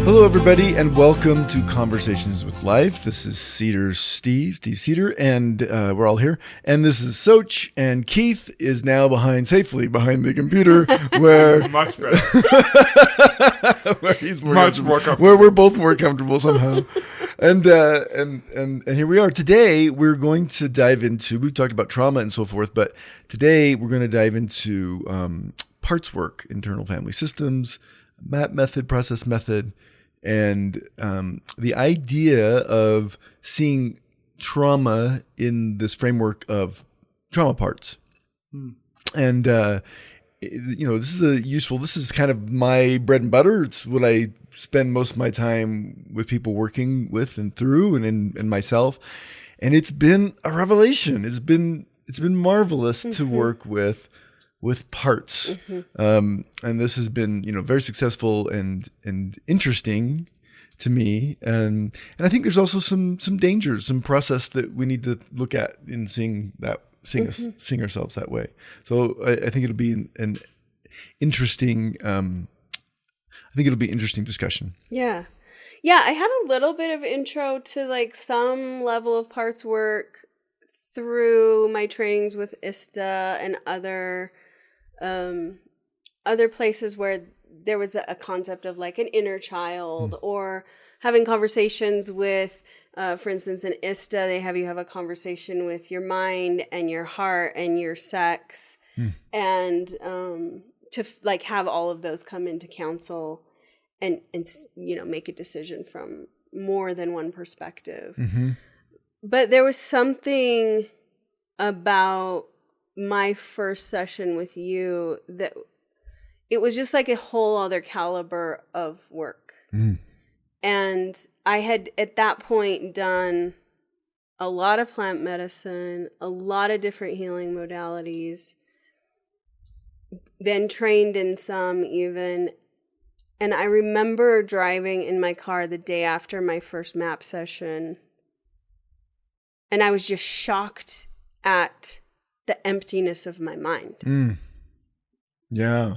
Hello, everybody, and welcome to Conversations with Life. This is Steve Cedar, and we're all here. And this is Soch, and Keith is now safely behind the computer, where Much better. where he's Much more comfortable. where we're both more comfortable somehow. And here we are. Today we're going to dive into. We've talked about trauma and so forth, but today we're going to dive into parts work, internal family systems, MAP method, process method. And the idea of seeing trauma in this framework of trauma parts. And, this is kind of my bread and butter. It's what I spend most of my time with people working with and through and in myself. And it's been a revelation. It's been marvelous to work with parts. And this has been, very successful and interesting to me. And I think there's also some dangers, some process that we need to look at in seeing ourselves that way. So I think it'll be an interesting, discussion. Yeah. Yeah. I had a little bit of intro to like some level of parts work through my trainings with ISTA and other places where there was a concept of like an inner child or having conversations with, for instance, in ISTA, they have you have a conversation with your mind and your heart and your sex and to like have all of those come into council and make a decision from more than one perspective. But there was something about my first session with you that it was just like a whole other caliber of work. And I had at that point done a lot of plant medicine, a lot of different healing modalities, been trained in some even. And I remember driving in my car the day after my first MAP session, and I was just shocked at the emptiness of my mind. Yeah.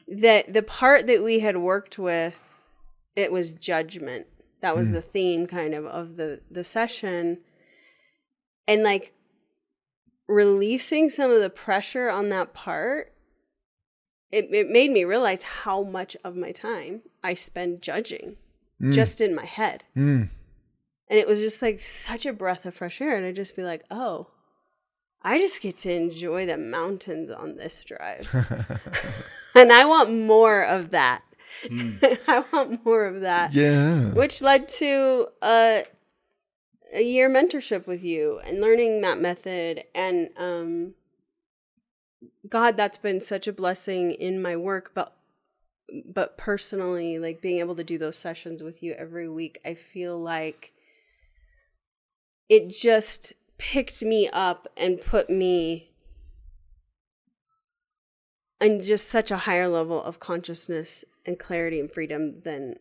That the part that we had worked with, it was judgment. That was the theme kind of the session. And like releasing some of the pressure on that part, it made me realize how much of my time I spend judging just in my head. And it was just like such a breath of fresh air. And I'd just be like, oh, I just get to enjoy the mountains on this drive. And I want more of that. I want more of that. Yeah. Which led to a year mentorship with you and learning MAP method. And God, that's been such a blessing in my work. But personally, like being able to do those sessions with you every week, I feel like it just picked me up and put me in just such a higher level of consciousness and clarity and freedom than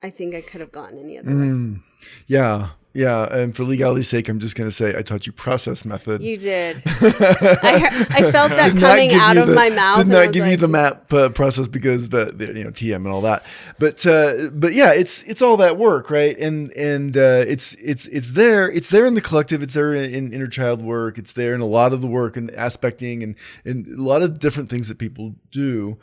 I think I could have gotten any other way. Yeah. And for legality's sake, I'm just going to say I taught you process method. You did. I felt that coming out of my mouth. Did not give you the MAP process because the TM and all that. But yeah, it's all that work, right? And it's there. It's there in the collective. It's there in inner child work. It's there in a lot of the work and aspecting and a lot of different things that people do.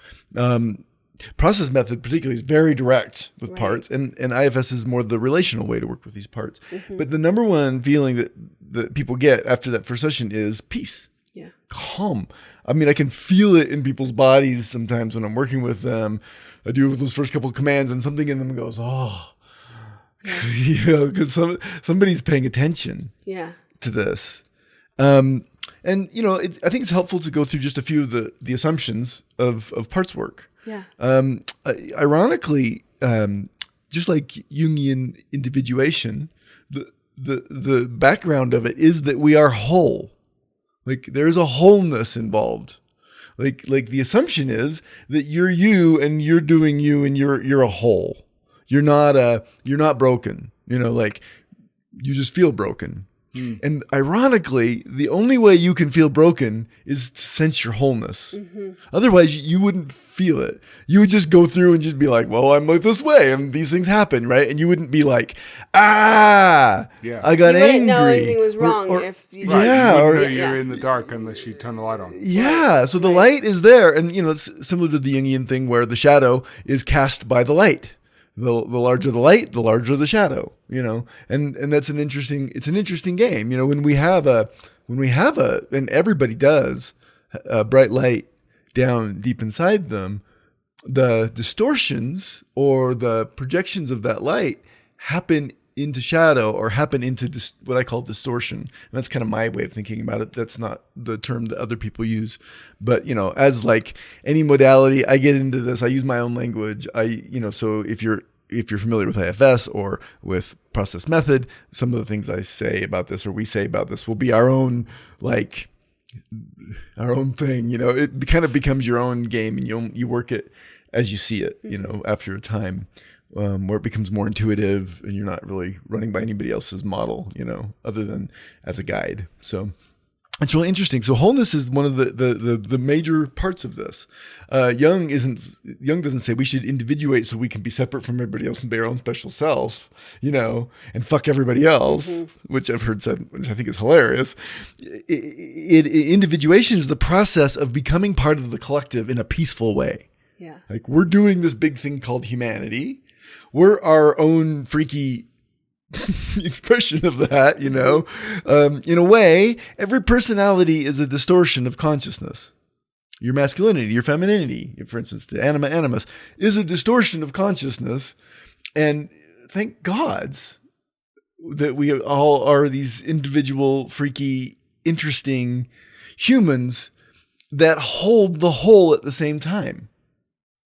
Process method particularly is very direct with parts, and IFS is more the relational way to work with these parts. But the number one feeling that people get after that first session is peace. Yeah. Calm. I mean, I can feel it in people's bodies sometimes when I'm working with them. I do those first couple of commands and something in them goes, oh, because somebody's paying attention to this. And I think it's helpful to go through just a few of the assumptions of parts work. Yeah. Ironically, just like Jungian individuation, the background of it is that we are whole. Like there's a wholeness involved. Like the assumption is that you're you and you're doing you and you're a whole. You're not broken. Like you just feel broken. And ironically, the only way you can feel broken is to sense your wholeness. Otherwise, you wouldn't feel it. You would just go through and just be like, well, I'm like this way and these things happen, right? And you wouldn't be like, I got You angry. wouldn't know anything was wrong if you Right. Yeah, You or- wouldn't know you're in the dark unless you turn the light on. Yeah, so the light is there. And, it's similar to the Jungian thing where the shadow is cast by the light. The larger the light, the larger the shadow, and that's it's an interesting game. When we have and everybody does a bright light down deep inside them, the distortions or the projections of that light happen into shadow or happen into what I call distortion. And that's kind of my way of thinking about it. That's not the term that other people use, but as like any modality, I get into this. I use my own language. So if you're familiar with IFS or with process method, some of the things I say about this or we say about this will be our own thing. It kind of becomes your own game, and you work it as you see it. After a time. Where it becomes more intuitive and you're not really running by anybody else's model, other than as a guide. So it's really interesting. So wholeness is one of the major parts of this. Jung doesn't say we should individuate so we can be separate from everybody else and be our own special self, and fuck everybody else, which I've heard said, which I think is hilarious. Individuation is the process of becoming part of the collective in a peaceful way. Yeah. Like we're doing this big thing called humanity. We're our own freaky expression of that, in a way. Every personality is a distortion of consciousness. Your masculinity, your femininity, for instance, the anima animus, is a distortion of consciousness. And thank gods that we all are these individual, freaky, interesting humans that hold the whole at the same time.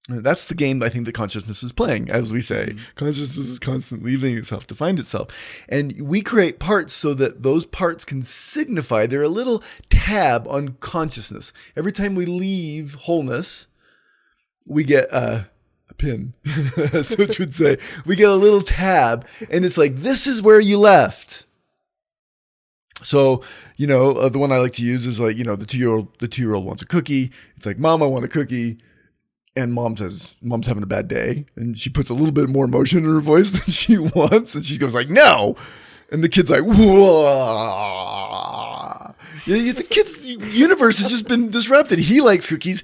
That's the game I think that consciousness is playing. As we say, consciousness is constantly leaving itself to find itself. And we create parts so that those parts can signify, they're a little tab on consciousness. Every time we leave wholeness, we get a pin, Switch would say. We get a little tab, and it's like, this is where you left. So, the one I like to use is like, the two-year-old wants a cookie. It's like, Mom, I want a cookie. And mom says, Mom's having a bad day. And she puts a little bit more emotion in her voice than she wants. And she goes like, no. And the kid's like, whoa. The kid's universe has just been disrupted. He likes cookies.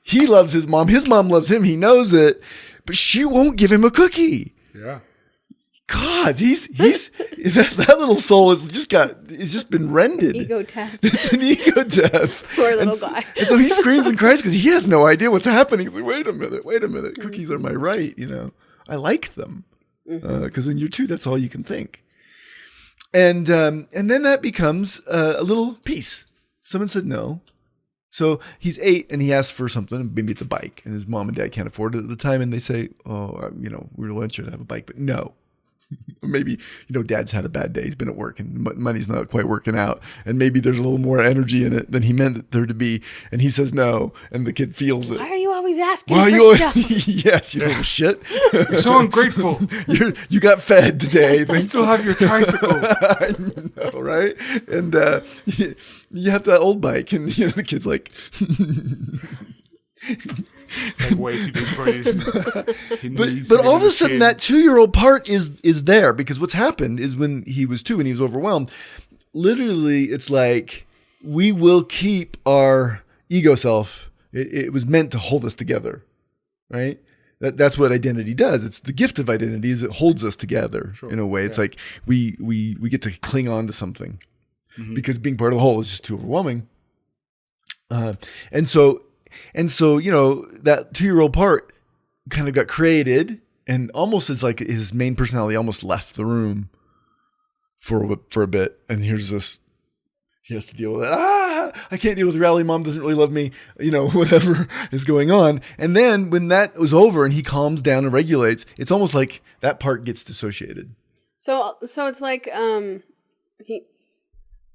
He loves his mom. His mom loves him. He knows it. But she won't give him a cookie. Yeah. God, he's that little soul it's just been rended. Ego death. It's an ego death. Poor little guy. And so he screams and cries because he has no idea what's happening. He's like, wait a minute. Cookies are my right. I like them because when you're two, that's all you can think. And then that becomes a little piece. Someone said no. So he's 8 and he asks for something. Maybe it's a bike, and his mom and dad can't afford it at the time. And they say, "Oh, we want you to have a bike, but no." Maybe, dad's had a bad day. He's been at work and money's not quite working out. And maybe there's a little more energy in it than he meant there to be. And he says no. And the kid feels it. Why are you always asking for stuff? Yes, you know shit. You're so ungrateful. You got fed today. You still have your tricycle. I know, right? And you have that old bike. And the kid's like... Like way too big for his knees. But all of a sudden, that 2-year-old part is there because what's happened is when he was 2 and he was overwhelmed, literally, it's like we will keep our ego self. It was meant to hold us together, right? That's what identity does. It's the gift of identity is it holds us together in a way. It's like we get to cling on to something because being part of the whole is just too overwhelming. And so, that 2-year-old part kind of got created and almost as like his main personality almost left the room for a bit. And here's this, he has to deal with it. I can't deal with reality. Mom doesn't really love me, whatever is going on. And then when that was over and he calms down and regulates, it's almost like that part gets dissociated. So it's like,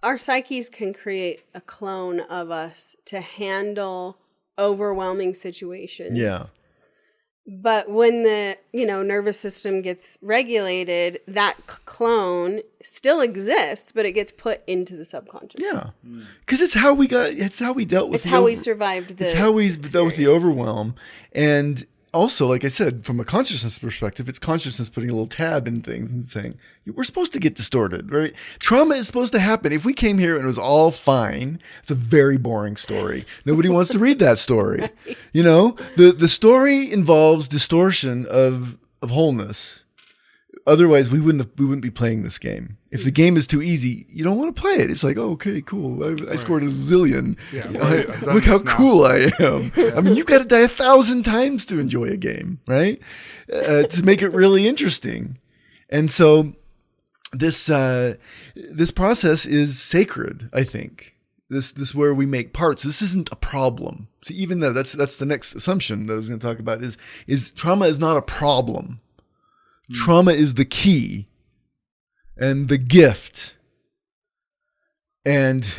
our psyches can create a clone of us to handle overwhelming situations. Yeah. But when the, nervous system gets regulated, that clone still exists, but it gets put into the subconscious. Yeah. Because it's how we dealt with It's how we survived the It's how we dealt with the experience. overwhelm. And also, like I said, from a consciousness perspective, it's consciousness putting a little tab in things and saying, we're supposed to get distorted, right? Trauma is supposed to happen. If we came here and it was all fine, it's a very boring story. Nobody wants to read that story. Right. The story involves distortion of wholeness. Otherwise, we wouldn't be playing this game. If the game is too easy, you don't want to play it. It's like, oh, okay, cool. I scored a zillion. Yeah, look how cool I am. Yeah. I mean, you've got to die 1,000 times to enjoy a game, right? To make it really interesting. And so this process is sacred, I think. This where we make parts. This isn't a problem. So even that's the next assumption that I was going to talk about is trauma is not a problem. Trauma is the key and the gift. And,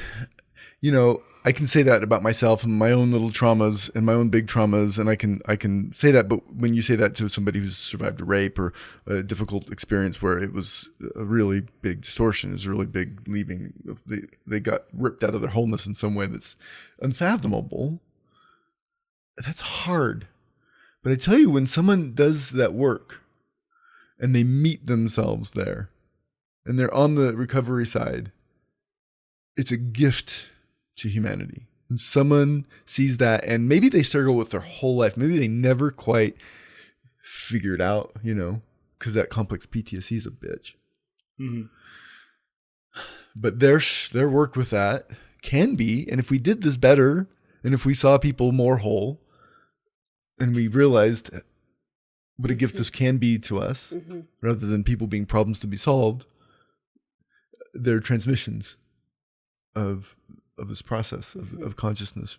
I can say that about myself and my own little traumas and my own big traumas. And I can say that, but when you say that to somebody who's survived a rape or a difficult experience where it was a really big distortion, is a really big leaving, they got ripped out of their wholeness in some way that's unfathomable. That's hard. But I tell you, when someone does that work, and they meet themselves there, and they're on the recovery side, it's a gift to humanity. And someone sees that, and maybe they struggle with their whole life. Maybe they never quite figured out, because that complex PTSD is a bitch. Mm-hmm. But their work with that can be, and if we did this better, and if we saw people more whole, and we realized what a gift this can be to us, rather than people being problems to be solved, they're transmissions of this process of consciousness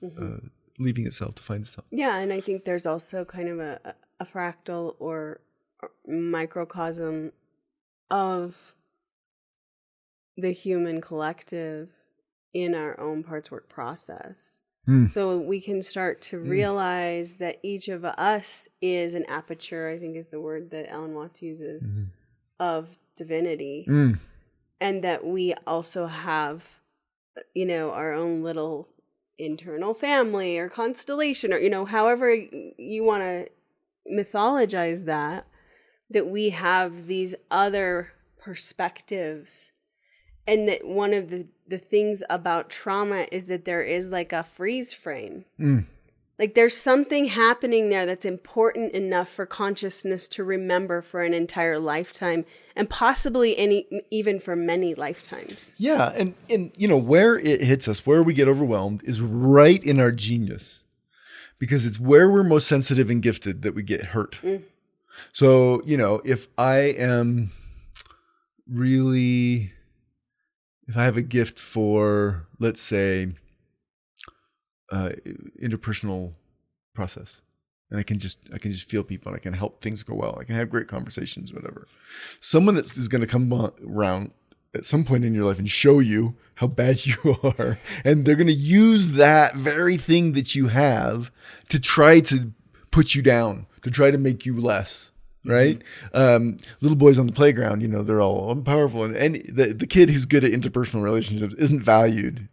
leaving itself to find itself. Yeah, and I think there's also kind of a fractal or microcosm of the human collective in our own parts work process. So we can start to realize that each of us is an aperture, I think is the word that Alan Watts uses, of divinity. And that we also have, our own little internal family or constellation or, however you want to mythologize that we have these other perspectives. And that one of the things about trauma is that there is like a freeze frame. Like there's something happening there that's important enough for consciousness to remember for an entire lifetime and possibly even for many lifetimes. Yeah. And where it hits us, where we get overwhelmed is right in our genius, because it's where we're most sensitive and gifted that we get hurt. So, if I am really... If I have a gift for, let's say, interpersonal process, and I can just feel people, and I can help things go well, I can have great conversations, whatever. Someone that is going to come around at some point in your life and show you how bad you are, and they're going to use that very thing that you have to try to put you down, to try to make you less. Right? Little boys on the playground, they're all, I'm powerful. And the kid who's good at interpersonal relationships isn't valued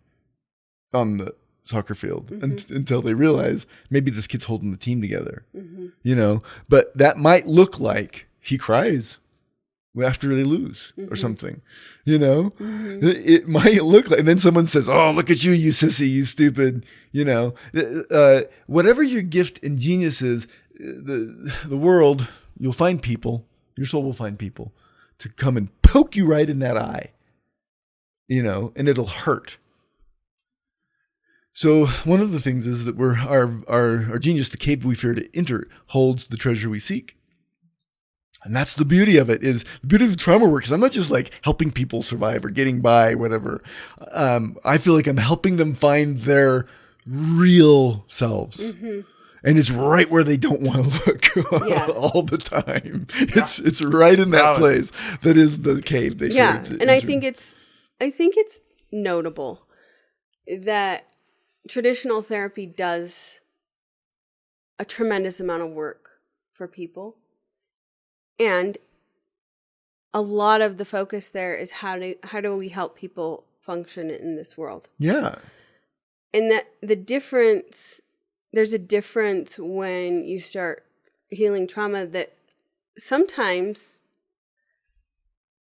on the soccer field until they realize maybe this kid's holding the team together, but that might look like he cries after they lose or something, it might look like, and then someone says, oh, look at you, you sissy, you stupid, whatever your gift and genius is, the world, you'll find people, your soul will find people to come and poke you right in that eye, and it'll hurt. So one of the things is that our genius, the cave we fear to enter, holds the treasure we seek. And that's the beauty of it, is the beauty of trauma work is I'm not just like helping people survive or getting by, whatever. I feel like I'm helping them find their real selves. And it's right where they don't want to look all the time. Yeah. It's right in that place that is the cave they fear to enter. I think it's notable that traditional therapy does a tremendous amount of work for people. And a lot of the focus there is how do we help people function in this world? Yeah. And that there's a difference when you start healing trauma, that sometimes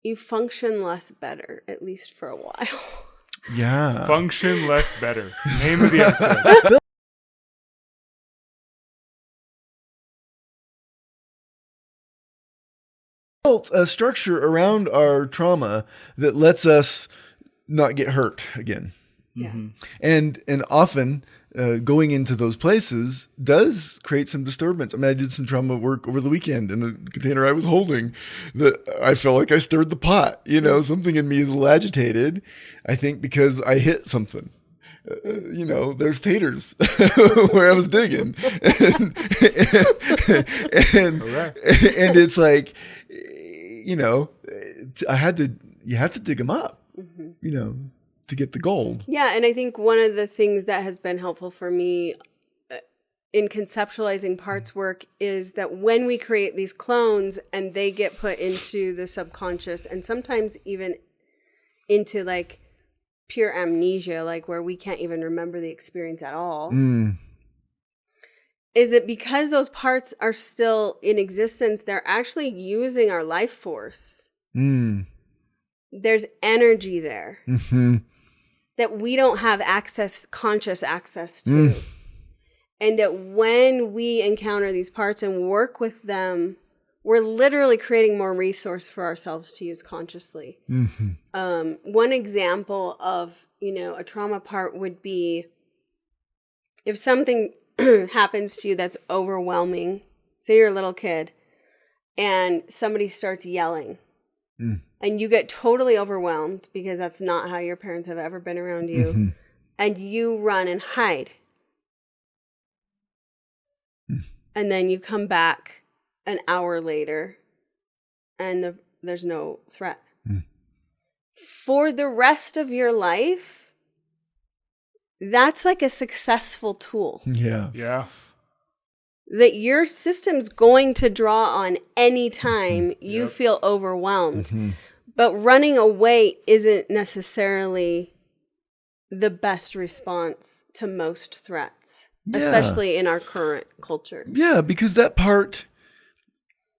you function less better, at least for a while. Yeah. Function less better. Name of the episode. Built a structure around our trauma that lets us not get hurt again. Yeah. And often going into those places does create some disturbance. I mean, I did some trauma work over the weekend in the container I was holding that I felt like I stirred the pot. You know, something in me is a little agitated, I think, because I hit something. You know, there's taters where I was digging. And it's like, you know, you have to dig them up, you know, to get the gold. Yeah, and I think one of the things that has been helpful for me in conceptualizing parts work is that when we create these clones and they get put into the subconscious and sometimes even into like pure amnesia, like where we can't even remember the experience at all, is that because those parts are still in existence, they're actually using our life force. There's energy there that we don't have conscious access to. And that when we encounter these parts and work with them, we're literally creating more resource for ourselves to use consciously. One example of, you know, a trauma part would be if something happens to you that's overwhelming. Say you're a little kid and somebody starts yelling and you get totally overwhelmed because that's not how your parents have ever been around you, and you run and hide. And then you come back an hour later and there's no threat. For the rest of your life, that's like a successful tool. Yeah. That your system's going to draw on any time you feel overwhelmed. But running away isn't necessarily the best response to most threats, especially in our current culture. Yeah, because that part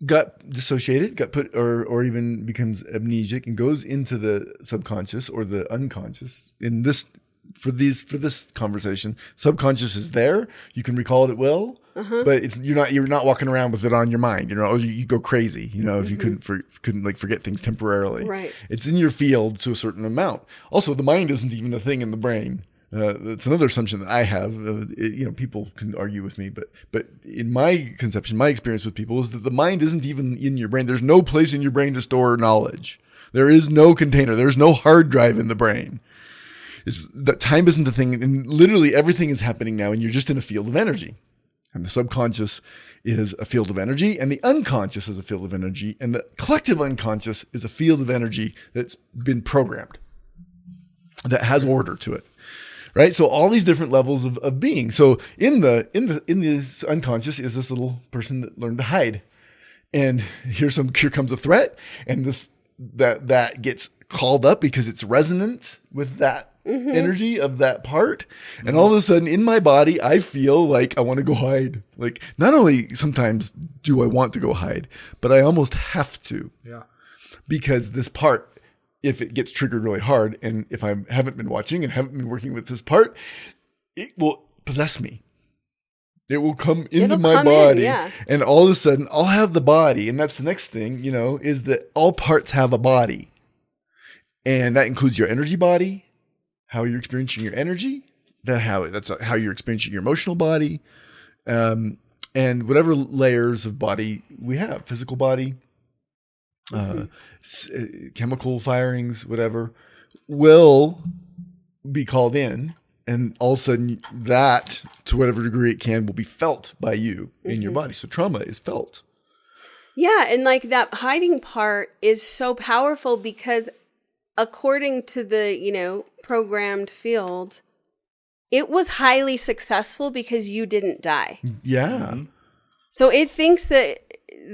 got dissociated, got put, or even becomes amnesic and goes into the subconscious or the unconscious. In this, for this conversation, subconscious is there. You can recall it at will, but you're not walking around with it on your mind. You know, you go crazy. You know, if you couldn't like forget things temporarily. Right. It's in your field to a certain amount. Also, the mind isn't even a thing in the brain. It's another assumption that I have. You know, people can argue with me, but in my conception, my experience with people is that the mind isn't even in your brain. There's no place in your brain to store knowledge. There is no container. There's no hard drive in the brain. That time isn't the thing, and literally everything is happening now, and you're just in a field of energy. And the subconscious is a field of energy, and the unconscious is a field of energy, and the collective unconscious is a field of energy that's been programmed, that has order to it. Right. So all these different levels of being. So in this unconscious is this little person that learned to hide. And here comes a threat. And that gets called up because it's resonant with that energy of that part. And all of a sudden in my body, I feel like I want to go hide. Like not only sometimes do I want to go hide, but I almost have to. Yeah. Because this part, if it gets triggered really hard, and if I haven't been watching and haven't been working with this part, it will possess me. It will come into my body, and all of a sudden I'll have the body. And that's the next thing, you know, is that all parts have a body. And that includes your energy body, how you're experiencing your energy, that's how you're experiencing your emotional body, and whatever layers of body we have, physical body, chemical firings, whatever, will be called in, and all of a sudden that, to whatever degree it can, will be felt by you in your body. So trauma is felt. Yeah, and like that hiding part is so powerful because according to the, you know, programmed field, it was highly successful because you didn't die. Yeah. So it thinks that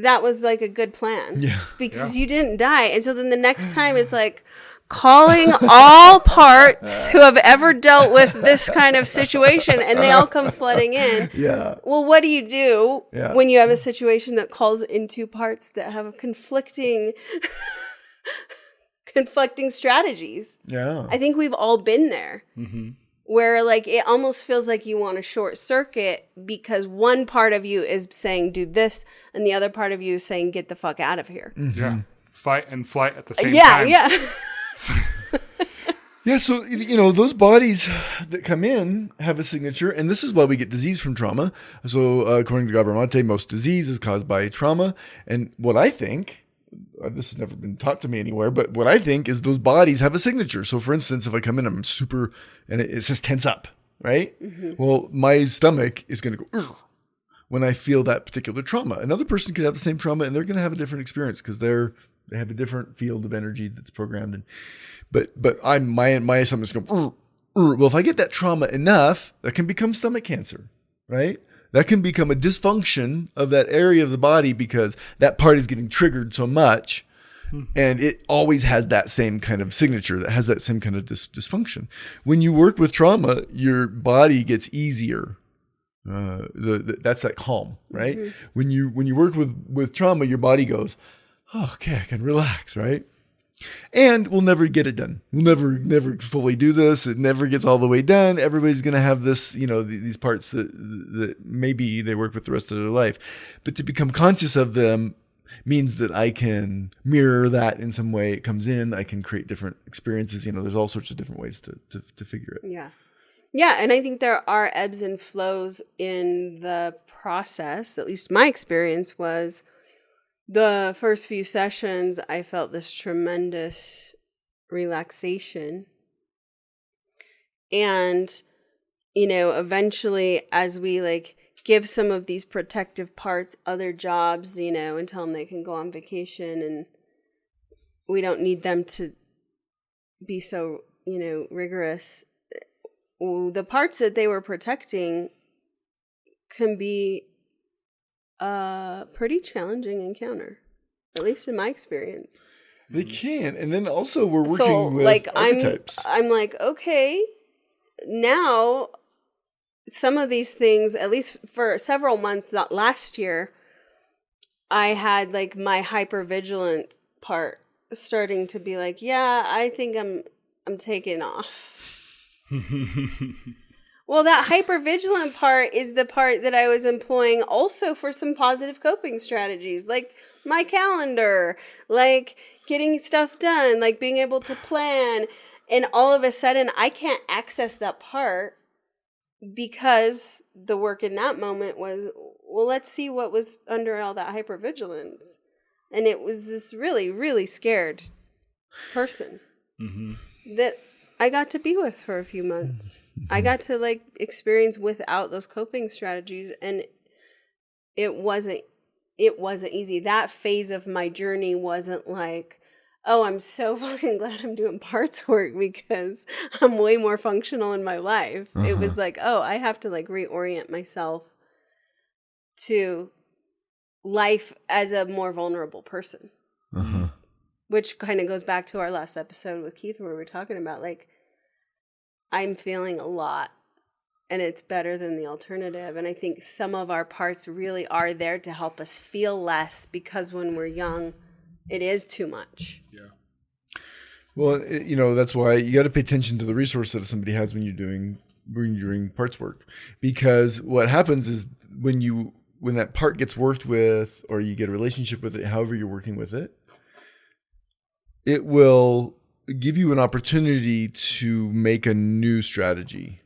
that was like a good plan. Yeah. Because you didn't die. And so then the next time it's like calling all parts who have ever dealt with this kind of situation, and they all come flooding in. Yeah. Well, what do you do Yeah. when you have a situation that calls into parts that have conflicting strategies? Yeah. I think we've all been there. Where like it almost feels like you want to short circuit because one part of you is saying do this and the other part of you is saying get the fuck out of here. Yeah. Fight and flight at the same Yeah, time. yeah. Yeah, so, those bodies that come in have a signature, and this is why we get disease from trauma. So, according to Gabor-Mate, most disease is caused by trauma. And what I think, this has never been taught to me anywhere, but what I think is those bodies have a signature. So, for instance, if I come in, I'm super, and it says tense up, right? Well, my stomach is going to go, ugh, when I feel that particular trauma. Another person could have the same trauma, and they're going to have a different experience because they have a different field of energy that's programmed in. But my stomach's going, well, if I get that trauma enough, that can become stomach cancer, right? That can become a dysfunction of that area of the body because that part is getting triggered so much. And it always has that same kind of signature, that has that same kind of dysfunction. When you work with trauma, your body gets easier. That's that calm, right? When you work with trauma, your body goes, oh, okay, I can relax, right? And we'll never get it done. We'll never fully do this. It never gets all the way done. Everybody's going to have this, these parts that maybe they work with the rest of their life. But to become conscious of them means that I can mirror that in some way. It comes in. I can create different experiences. There's all sorts of different ways to figure it. Yeah. Yeah, and I think there are ebbs and flows in the process. At least my experience was the first few sessions, I felt this tremendous relaxation. And, eventually as we like give some of these protective parts other jobs, and tell them they can go on vacation and we don't need them to be so, rigorous. The parts that they were protecting can be a pretty challenging encounter, at least in my experience. They can. And then also we're working So, with like, archetypes. I'm like, okay, now some of these things, at least for several months, not last year, I had like my hypervigilant part starting to be like, yeah, I think I'm taking off. Well, that hypervigilant part is the part that I was employing also for some positive coping strategies, like my calendar, like getting stuff done, like being able to plan. And all of a sudden, I can't access that part because the work in that moment was, well, let's see what was under all that hypervigilance. And it was this really, really scared person that I got to be with for a few months. I got to like experience without those coping strategies, and it wasn't easy. That phase of my journey wasn't like, oh, I'm so fucking glad I'm doing parts work because I'm way more functional in my life. It was like, oh, I have to like reorient myself to life as a more vulnerable person. Which kind of goes back to our last episode with Keith where we were talking about like, I'm feeling a lot and it's better than the alternative. And I think some of our parts really are there to help us feel less because when we're young, it is too much. Yeah. Well, that's why you got to pay attention to the resource that somebody has when you're doing parts work, because what happens is when that part gets worked with, or you get a relationship with it, however you're working with it, it will give you an opportunity to make a new strategy.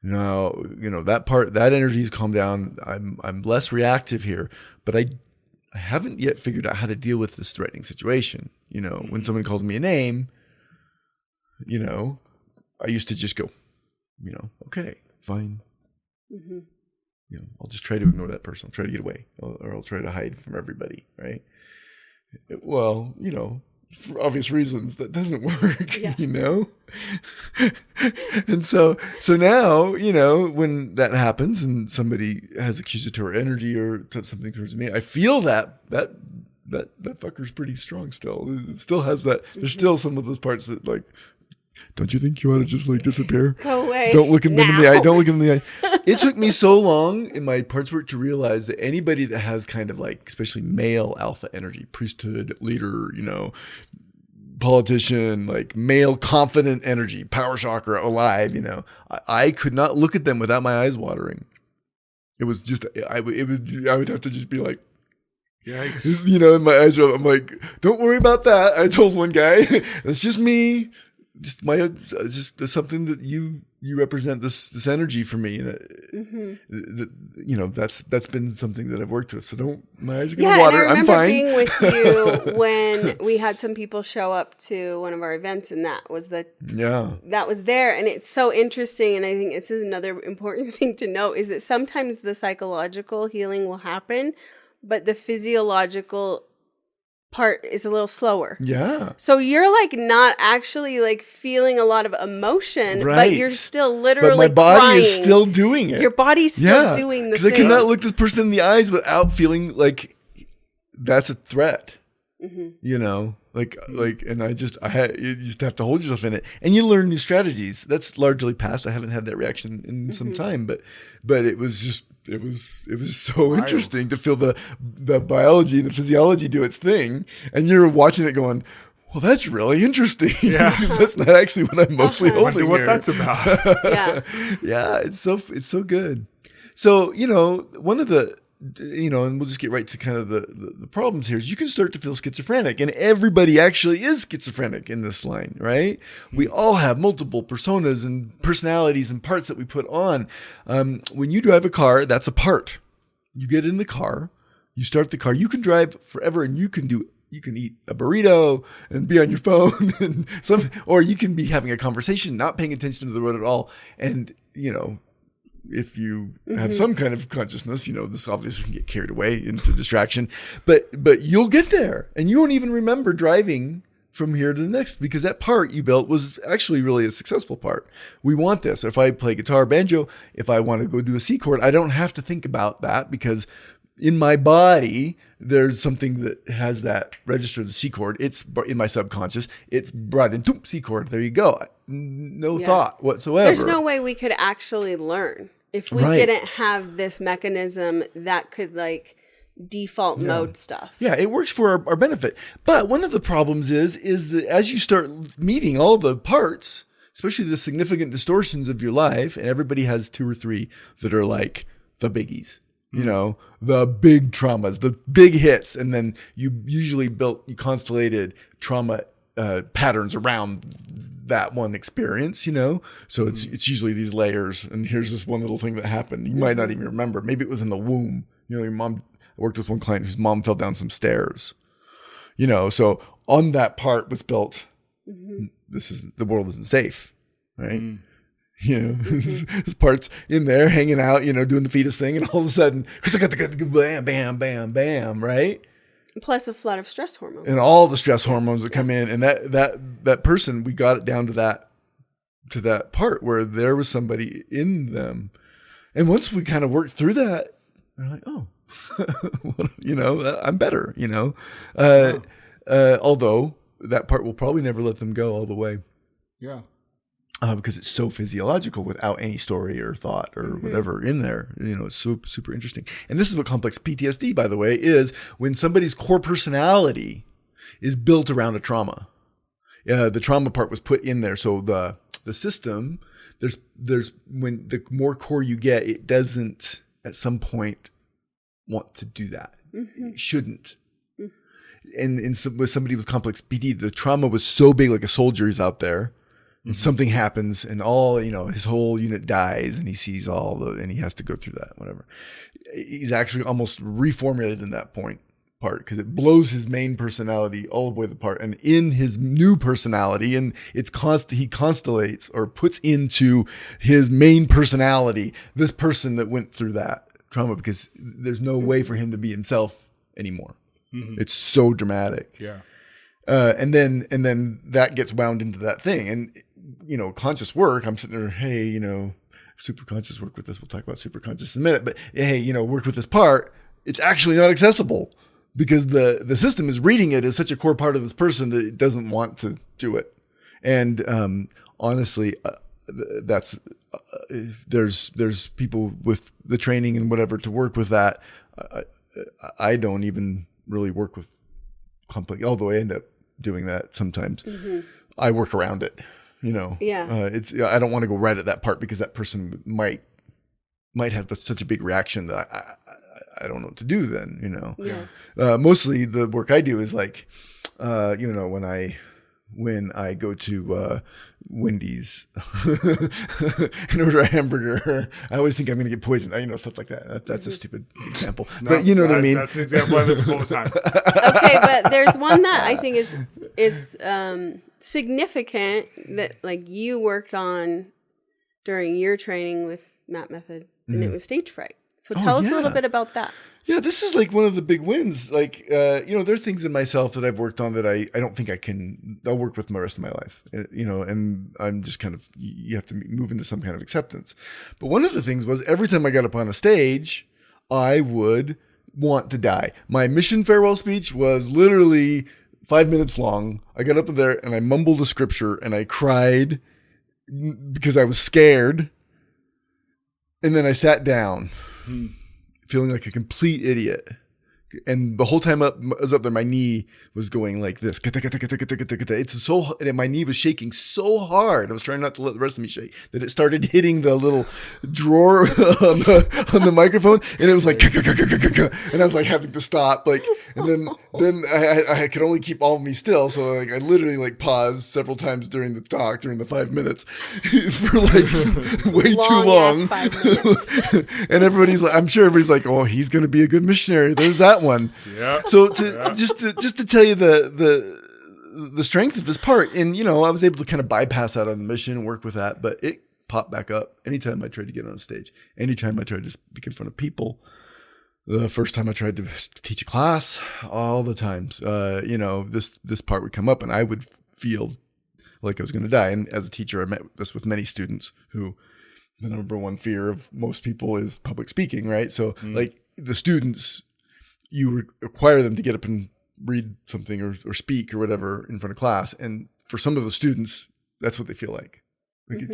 Now, that energy's calmed down. I'm less reactive here, but I haven't yet figured out how to deal with this threatening situation. When someone calls me a name, I used to just go, okay, fine. I'll just try to ignore that person. I'll try to get away, or I'll try to hide from everybody. Right. Well, for obvious reasons, that doesn't work, Yeah. you know? And so now, you know, when that happens and somebody has accusatory energy or something towards me, I feel that fucker's pretty strong still. It still has that. There's still some of those parts that like, don't you think you ought to just like disappear? Go away. Don't look at them in the now. eye. Don't look at them in the eye. It took me so long in my parts work to realize that anybody that has kind of like, especially male alpha energy, priesthood, leader, you know, politician, like male confident energy, power chakra alive, you know, I could not look at them without my eyes watering. It was just, I would have to just be like, Yikes. you know, and my eyes are, I'm like, don't worry about that. I told one guy, it's just me. Just just something that you represent this energy for me. That, you know, that's been something that I've worked with. So don't, my eyes are going to water. And I I'm remember fine. being with you when we had some people show up to one of our events, and that was there. And it's so interesting. And I think this is another important thing to note is that sometimes the psychological healing will happen, but the physiological part is a little slower. Yeah. So you're like not actually like feeling a lot of emotion, Right. but you're still literally But my body crying. is still doing it. Your body's still doing the Because I thing. cannot look this person in the eyes without feeling like that's a threat. You know, like, and you just have to hold yourself in it, and you learn new strategies. That's largely past. I haven't had that reaction in some time, but it was just, it was so interesting to feel the biology and the physiology do its thing, and you're watching it going, well, that's really interesting. Yeah. That's not actually what I'm mostly I wonder holding what here. that's about. Yeah. Yeah, it's so good. So, you know, one of the, you know, and we'll just get right to kind of the problems here is you can start to feel schizophrenic, and everybody actually is schizophrenic in this line, right? We all have multiple personas and personalities and parts that we put on. When you drive a car, that's a part. You get in the car, you start the car, you can drive forever, and you can eat a burrito and be on your phone and or you can be having a conversation, not paying attention to the road at all. And, you know, if you have some kind of consciousness, you know, this obviously can get carried away into distraction, but you'll get there and you won't even remember driving from here to the next, because that part you built was actually really a successful part. We want this. If I play guitar, banjo, if I want to go do a C chord, I don't have to think about that, because in my body, there's something that has that register the C chord. It's in my subconscious. It's brought in, C chord. There you go. No thought whatsoever. There's no way we could actually learn if we didn't have this mechanism that could like default mode stuff. Yeah, it works for our benefit. But one of the problems is that as you start meeting all the parts, especially the significant distortions of your life, and everybody has 2 or 3 that are like the biggies. You know, the big traumas, the big hits. And then you usually you constellated trauma patterns around that one experience, you know? So it's usually these layers. And here's this one little thing that happened. You might not even remember. Maybe it was in the womb. You know, your mom, I worked with one client whose mom fell down some stairs. You know, so on that part was built, the world isn't safe, right? You know, his part's in there hanging out, you know, doing the fetus thing, and all of a sudden, bam, bam, bam, bam, right? Plus a flood of stress hormones. And all the stress hormones that come in, and that person, we got it down to that part where there was somebody in them, and once we kind of worked through that, we're like, oh, you know, I'm better, you know, although that part will probably never let them go all the way. Yeah. Because it's so physiological without any story or thought or whatever in there. You know, it's super, super interesting. And this is what complex PTSD, by the way, is when somebody's core personality is built around a trauma. The trauma part was put in there. So the system, there's when the more core you get, it doesn't at some point want to do that. It shouldn't. And with somebody with complex PD, the trauma was so big, like a soldier is out there. And something happens and his whole unit dies and he sees and he has to go through that, whatever. He's actually almost reformulated in that part because it blows his main personality all the way apart. And in his new personality, and he constellates or puts into his main personality, this person that went through that trauma, because there's no way for him to be himself anymore. It's so dramatic. Yeah. And then that gets wound into that thing. And, conscious work, I'm sitting there, hey, super conscious work with this. We'll talk about super conscious in a minute, but hey, work with this part. It's actually not accessible because the system is reading it as such a core part of this person that it doesn't want to do it. And honestly, that's there's people with the training and whatever to work with that. I don't even really work with complex, although I end up doing that sometimes. I work around it, Yeah. I don't want to go right at that part because that person might have such a big reaction that I don't know what to do then, Yeah. Mostly the work I do is like, when I go to Wendy's and order a hamburger, I always think I'm going to get poisoned. Stuff like that. That's a stupid example, but you know what I mean? That's an example I live with all the time. Okay, but there's one that I think is significant that like you worked on during your training with Map Method, and it was stage fright. So tell us a little bit about that. Yeah, this is like one of the big wins. Like, there are things in myself that I've worked on that I don't think I'll work with the rest of my life, and I'm just kind of, you have to move into some kind of acceptance. But one of the things was every time I got up on a stage, I would want to die. My mission farewell speech was literally 5 minutes long. I got up there and I mumbled a scripture and I cried because I was scared. And then I sat down. Feeling like a complete idiot. And the whole time I was up there, my knee was going like this. It's so, and my knee was shaking so hard. I was trying not to let the rest of me shake that it started hitting the little drawer on the microphone, and it was like, and I was like having to stop, like, and then I could only keep all of me still, so like I literally like paused several times during the talk during the 5 minutes for like way too long. 5 minutes. And I'm sure everybody's like, oh, he's going to be a good missionary. There's that one. Yeah. So just to tell you the strength of this part, and I was able to kind of bypass that on the mission and work with that, but it popped back up anytime I tried to get on stage, anytime I tried to speak in front of people. The first time I tried to teach a class, all the times, this part would come up, and I would feel like I was going to die. And as a teacher, I met this with many students who the number one fear of most people is public speaking, right? So like the students, you require them to get up and read something or speak or whatever in front of class. And for some of the students, that's what they feel like.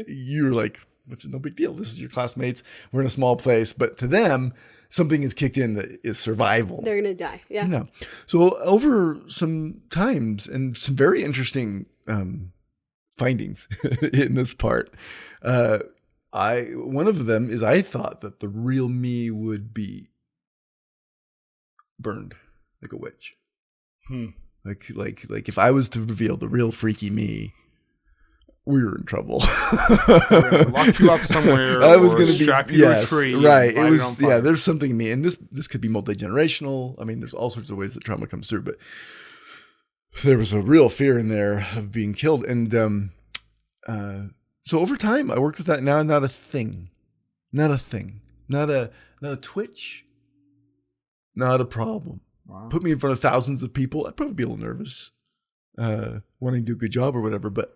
You're like, it's no big deal. This is your classmates. We're in a small place. But to them, something is kicked in that is survival. They're going to die. Yeah. No. So over some times and some very interesting findings in this part, one of them is I thought that the real me would be burned like a witch. Like if I was to reveal the real freaky me, we were in trouble. Lock you up somewhere. I was going to strap you to a tree. Right. It was there's something in me, and this could be multi-generational. I mean, there's all sorts of ways that trauma comes through, but there was a real fear in there of being killed, and so over time, I worked with that. Now, not a thing, not a twitch, not a problem. Wow. Put me in front of thousands of people, I'd probably be a little nervous, wanting to do a good job or whatever, but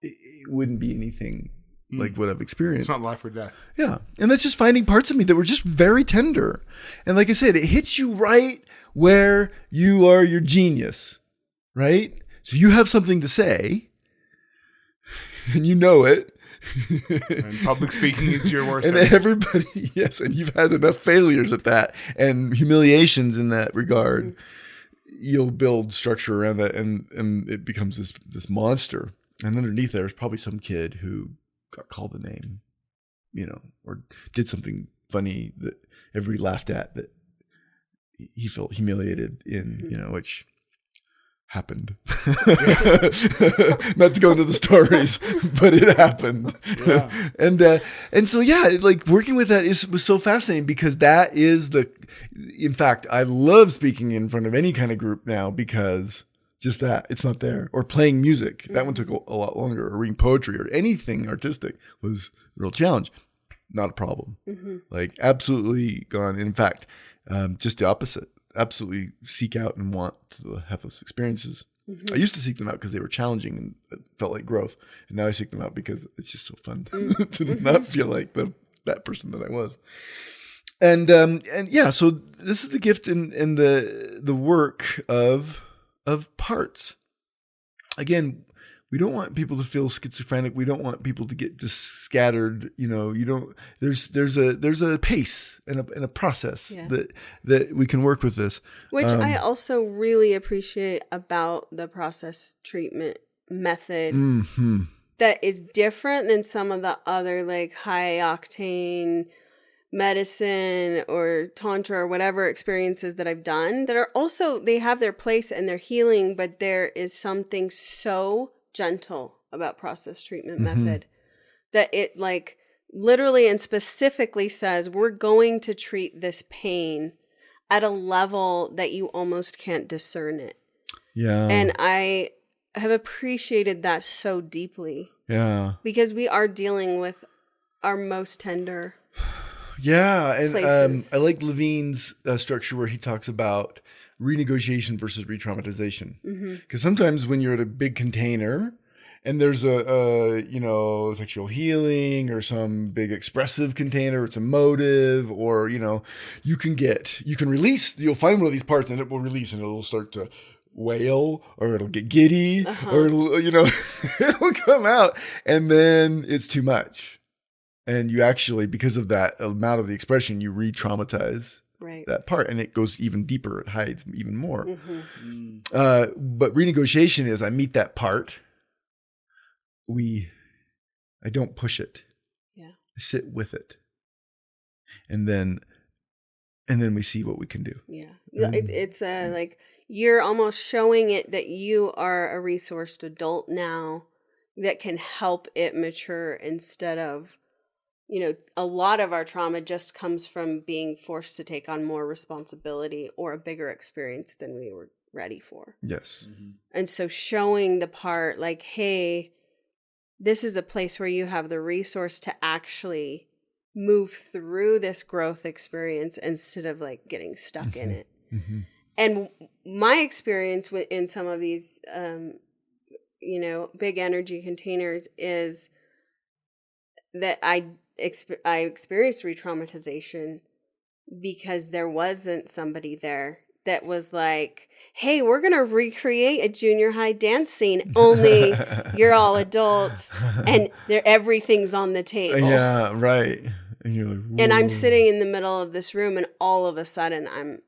it wouldn't be anything like what I've experienced. It's not life or death. Yeah. And that's just finding parts of me that were just very tender. And like I said, it hits you right where you are your genius, right? So you have something to say and you know it. And public speaking is your worst. And everybody, yes, and you've had enough failures at that and humiliations in that regard. You'll build structure around that, and it becomes this monster. And underneath there is probably some kid who got called a name, or did something funny that everybody laughed at, that he felt humiliated in, which happened. Not to go into the stories, but it happened. Yeah. And so, like working with that was so fascinating, because that is in fact, I love speaking in front of any kind of group now, because just that it's not there, or playing music. That one took a lot longer, or reading poetry or anything artistic was a real challenge. Not a problem. Like absolutely gone. In fact, just the opposite. Absolutely seek out and want to have those experiences. I used to seek them out because they were challenging and it felt like growth. And now I seek them out because it's just so fun to not feel like that person that I was. And yeah, so this is the gift in the work of parts. Again, we don't want people to feel schizophrenic. We don't want people to get just scattered. There's a pace and a process that we can work with this. Which I also really appreciate about the process treatment method that is different than some of the other like high octane medicine or tantra or whatever experiences that I've done that are also, they have their place and they're healing, but there is something so gentle about process treatment method that it like literally and specifically says we're going to treat this pain at a level that you almost can't discern it. Yeah. And I have appreciated that so deeply. Yeah. Because we are dealing with our most tender Yeah, and places. I like Levine's structure where he talks about renegotiation versus re-traumatization. Because sometimes when you're at a big container and there's a sexual healing or some big expressive container, it's emotive, or you can release. You'll find one of these parts and it will release and it'll start to wail or it'll get giddy or it'll it'll come out and then it's too much. And you actually, because of that amount of the expression, you re-traumatize that part, and it goes even deeper. It hides even more. But renegotiation is I meet that part. I don't push it. Yeah, I sit with it, and then we see what we can do. Yeah, it's like you're almost showing it that you are a resourced adult now that can help it mature instead of. A lot of our trauma just comes from being forced to take on more responsibility or a bigger experience than we were ready for. Yes. And so showing the part like, hey, this is a place where you have the resource to actually move through this growth experience instead of like getting stuck in it. And my experience in some of these, big energy containers is that I experienced re-traumatization because there wasn't somebody there that was like, hey, we're going to recreate a junior high dance scene, only you're all adults and everything's on the table. Yeah, right. And you're like, and I'm sitting in the middle of this room and all of a sudden I'm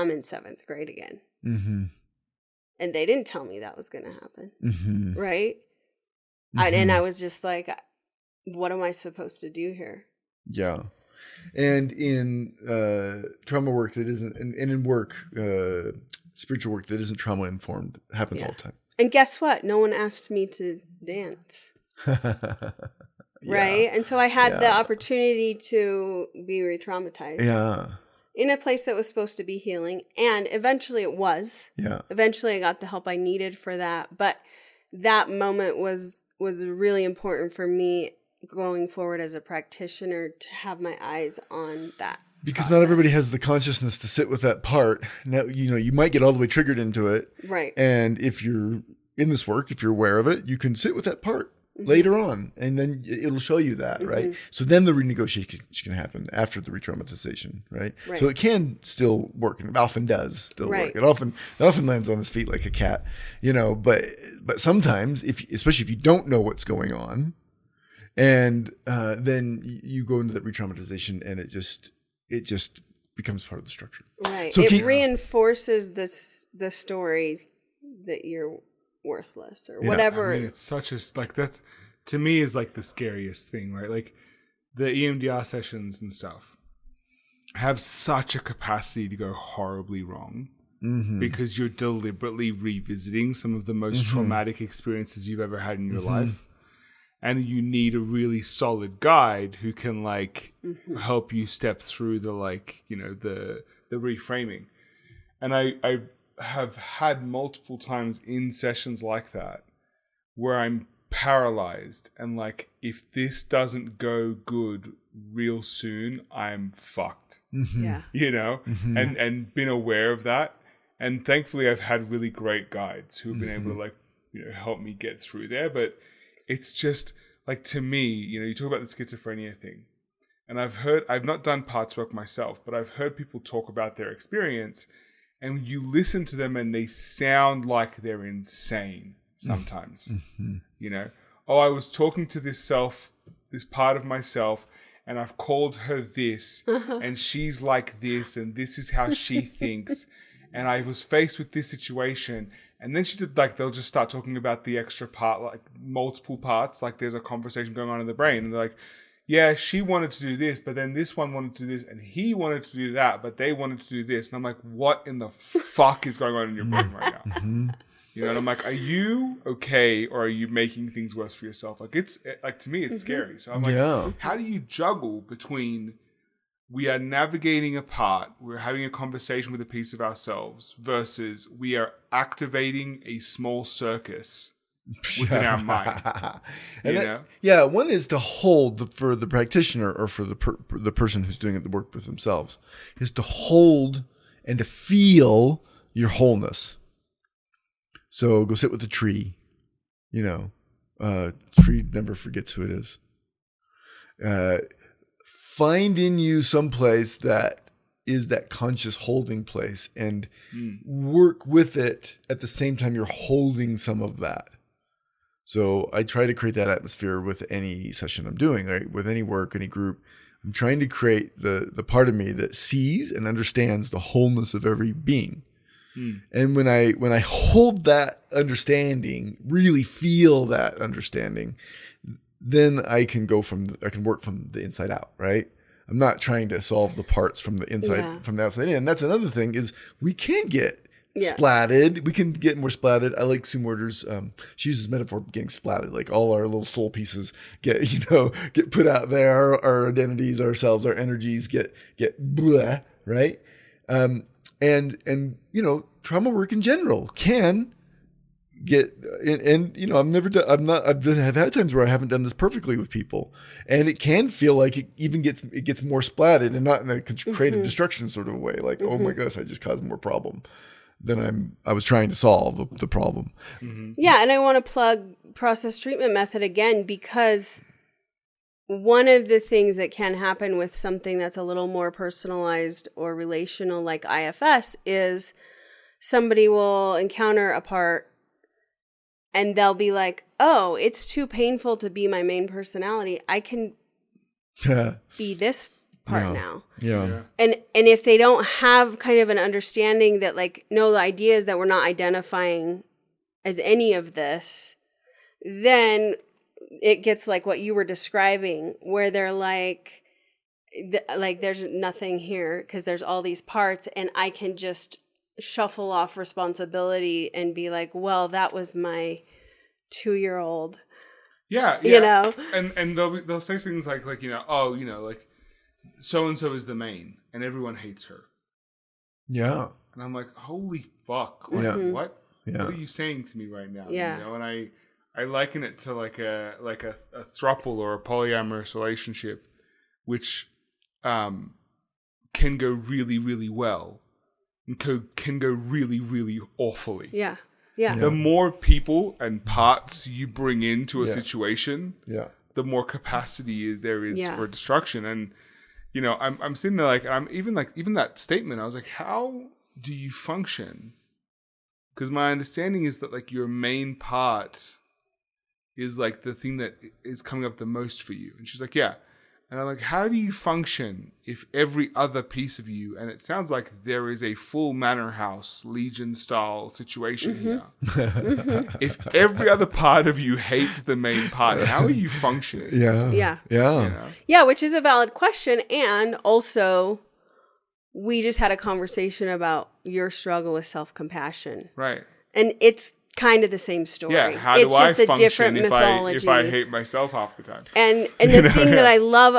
in 7th grade again. And they didn't tell me that was going to happen. Right? And I was just like, what am I supposed to do here? Yeah. And in trauma work that isn't, and in work, spiritual work that isn't trauma informed happens all the time. And guess what? No one asked me to dance. Right? And so I had the opportunity to be re-traumatized. Yeah. In a place that was supposed to be healing. And eventually it was. Yeah. Eventually I got the help I needed for that. But that moment was really important for me going forward as a practitioner to have my eyes on that. Because process. Not everybody has the consciousness to sit with that part. Now, you might get all the way triggered into it. Right. And if you're in this work, if you're aware of it, you can sit with that part later on, and then it'll show you that, right? So then the renegotiation can happen after the re-traumatization, right? So it can still work, and it often does still work. It often lands on its feet like a cat, but sometimes, especially if you don't know what's going on, and then you go into the re-traumatization, and it just becomes part of the structure. Right. So it reinforces the story that you're worthless or whatever. I mean, it's such a that's to me is like the scariest thing, right? Like the EMDR sessions and stuff have such a capacity to go horribly wrong because you're deliberately revisiting some of the most traumatic experiences you've ever had in your life. And you need a really solid guide who can help you step through the the reframing. And I have had multiple times in sessions like that where I'm paralyzed and if this doesn't go good real soon, I'm fucked. Yeah. And been aware of that. And thankfully, I've had really great guides who've been able to like, help me get through there. But it's just like, to me, you talk about the schizophrenia thing, and I've not done parts work myself, but I've heard people talk about their experience, and you listen to them and they sound like they're insane sometimes. Oh, I was talking to this part of myself, and I've called her this, and she's like this, and this is how she thinks. And I was faced with this situation. And then she did, like, they'll just start talking about the extra part, like multiple parts. Like there's a conversation going on in the brain. And they're like, yeah, she wanted to do this, but then this one wanted to do this, and he wanted to do that, but they wanted to do this. And I'm like, what in the fuck is going on in your brain right now? And I'm like, are you okay, or are you making things worse for yourself? Like, it's like, to me, it's scary. So I'm like, how do you juggle between we are navigating a part, we're having a conversation with a piece of ourselves, versus we are activating a small circus within our mind? One is to hold for the practitioner, or for the person who's doing the work with themselves, is to hold and to feel your wholeness. So go sit with a tree, tree never forgets who it is. Find in you someplace that is that conscious holding place, and work with it at the same time you're holding some of that. So I try to create that atmosphere with any session I'm doing, right? With any work, any group. I'm trying to create the part of me that sees and understands the wholeness of every being. And when I hold that understanding, really feel that understanding, then I can work from the inside out, right? I'm not trying to solve the parts from the inside, from the outside in. And that's another thing, is we can get splatted. We can get more splatted. I like Sue Morter's, she uses metaphor of getting splatted. Like all our little soul pieces get put out there. Our identities, ourselves, our energies get blah, right? And trauma work in general can get, and I've had times where I haven't done this perfectly with people, and it can feel like it gets more splatted, and not in a creative destruction sort of way. Like, oh my gosh, I just caused more problem than I was trying to solve the problem. Yeah, and I want to plug process treatment method again, because one of the things that can happen with something that's a little more personalized or relational, like IFS, is somebody will encounter a part and they'll be like, oh, it's too painful to be my main personality. I can be this part now. Yeah. And if they don't have kind of an understanding that, like, no, the idea is that we're not identifying as any of this, then it gets like what you were describing, where they're like there's nothing here because there's all these parts, and I can just shuffle off responsibility and be like, well, that was my 2-year-old. Yeah. And they'll say things like like so and so is the main, and everyone hates her. Yeah. And I'm like, holy fuck! Like, what? Yeah. What are you saying to me right now? Yeah. And I liken it to like a throuple or a polyamorous relationship, which can go really, really well, and can go really, really awfully. Yeah. The more people and parts you bring into a situation, the more capacity there is for destruction. And I'm sitting there like, even that statement, I was like, how do you function? Because my understanding is that like your main part is like the thing that is coming up the most for you. And she's like, yeah. And I'm like, how do you function if every other piece of you, and it sounds like there is a full manor house, Legion style situation here. If every other part of you hates the main part, how are you functioning? Yeah, which is a valid question. And also, we just had a conversation about your struggle with self-compassion. Right. And it's kind of the same story. Yeah, how it's do I just a function different mythology. if I hate myself half the time? And the thing that I love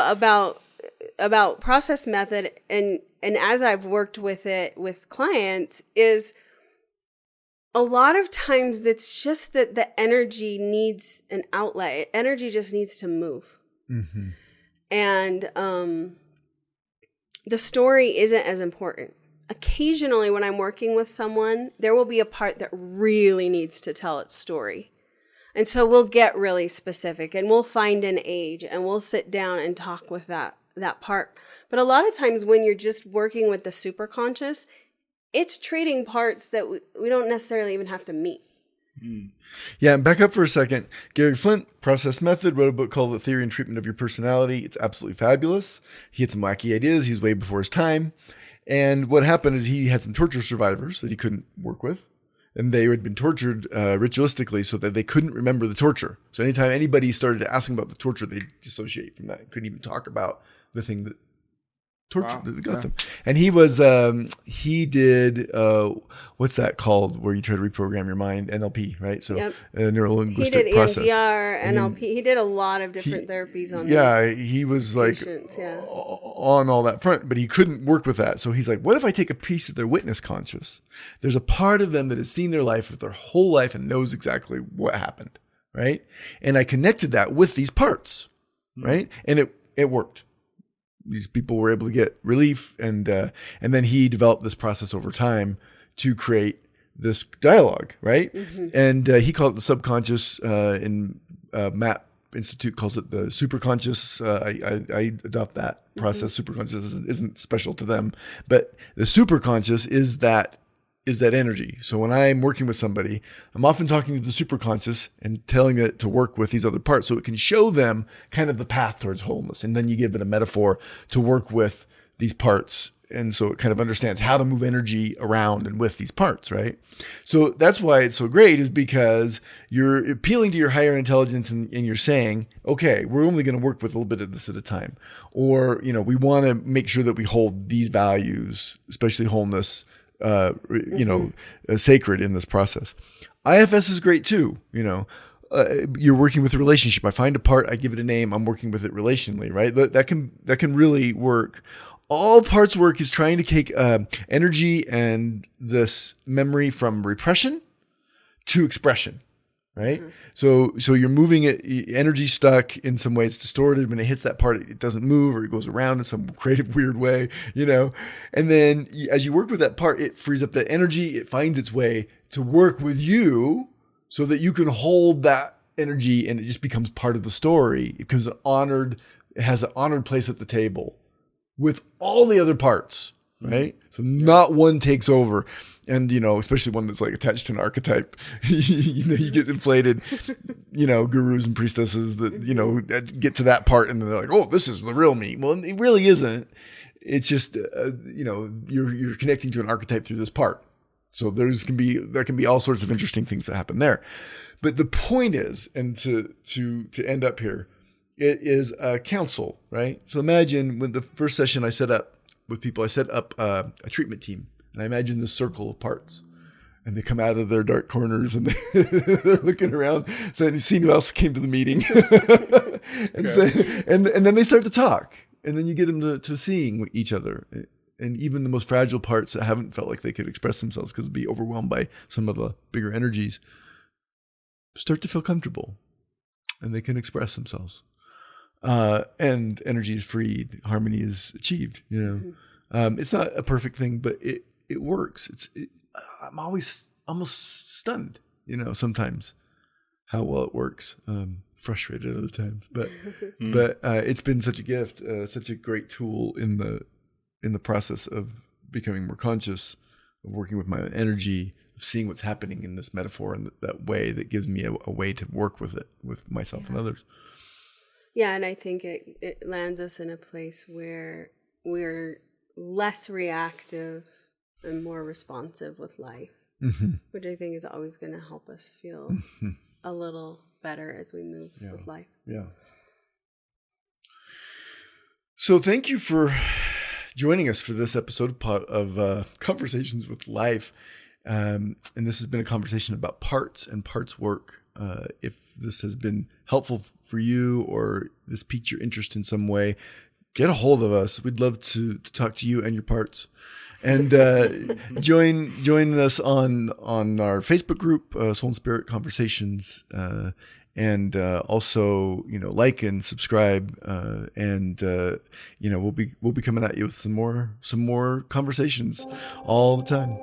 about process method, and as I've worked with it with clients, is a lot of times it's just that the energy needs an outlet. Energy just needs to move. And the story isn't as important occasionally when I'm working with someone, there will be a part that really needs to tell its story. And so we'll get really specific and we'll find an age and we'll sit down and talk with that part. But a lot of times when you're just working with the superconscious, it's treating parts that we don't necessarily even have to meet. Yeah, and back up for a second. Gary Flint, Process Method, wrote a book called The Theory and Treatment of Your Personality. It's absolutely fabulous. He had some wacky ideas. He's way before his time. And what happened is he had some torture survivors that he couldn't work with. And they had been tortured ritualistically so that they couldn't remember the torture. So anytime anybody started asking about the torture, they'd dissociate from that. Couldn't even talk about the thing that tortured that got them. And he did what's that called where you try to reprogram your mind? NLP, right? So neuro-linguistic process. He did EMDR, NLP. He did a lot of different therapies on he was like on all that front, but he couldn't work with that. So he's like, what if I take a piece of their witness conscious? There's a part of them that has seen their life with their whole life and knows exactly what happened, right? And I connected that with these parts, right? And it worked. These people were able to get relief, and then he developed this process over time to create this dialogue, right? Mm-hmm. And he called it the subconscious. In Matt Institute calls it the superconscious. I adopt that process. Mm-hmm. Superconscious isn't special to them, but the superconscious is that energy. So when I'm working with somebody, I'm often talking to the superconscious and telling it to work with these other parts so it can show them kind of the path towards wholeness. And then you give it a metaphor to work with these parts. And so it kind of understands how to move energy around and with these parts, right? So that's why it's so great, is because you're appealing to your higher intelligence and you're saying, okay, we're only going to work with a little bit of this at a time. Or, we want to make sure that we hold these values, especially wholeness, sacred in this process. IFS is great too. You're working with a relationship. I find a part, I give it a name. I'm working with it relationally, right? That can really work. All parts work is trying to take energy and this memory from repression to expression, right? Mm-hmm. So you're moving it, energy stuck in some way, it's distorted. When it hits that part, it doesn't move, or it goes around in some creative, weird way, And then as you work with that part, it frees up that energy. It finds its way to work with you so that you can hold that energy, and it just becomes part of the story. It becomes honored. It has an honored place at the table with all the other parts, right? So not one takes over. And, especially one that's like attached to an archetype, you get inflated, gurus and priestesses that, get to that part and they're like, oh, this is the real me. Well, it really isn't. It's just, you're connecting to an archetype through this part. So there can be all sorts of interesting things that happen there. But the point is, and to end up here, it is a council, right? So imagine when the first session I set up with people, I set up a treatment team. And I imagine this circle of parts, and they come out of their dark corners and they're looking around, seeing who else came to the meeting, and then they start to talk, and then you get them to seeing each other, and even the most fragile parts that haven't felt like they could express themselves because they'd be overwhelmed by some of the bigger energies, start to feel comfortable, and they can express themselves, and energy is freed, harmony is achieved. It's not a perfect thing, but it works. I'm always almost stunned, sometimes how well it works. Frustrated other times, but it's been such a gift, such a great tool in the process of becoming more conscious, of working with my energy, of seeing what's happening in this metaphor in that way that gives me a way to work with it, with myself and others. Yeah, and I think it lands us in a place where we're less reactive and more responsive with life, which I think is always going to help us feel a little better as we move with life. Yeah. So thank you for joining us for this episode of Conversations with Life. And this has been a conversation about parts and parts work. If this has been helpful for you or this piqued your interest in some way, get a hold of us. We'd love to talk to you and your parts. And join us on our Facebook group, Soul and Spirit Conversations. and also, like and subscribe, and we'll be coming at you with some more conversations all the time.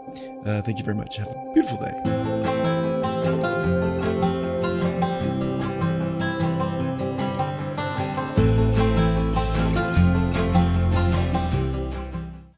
Thank you very much. Have a beautiful day.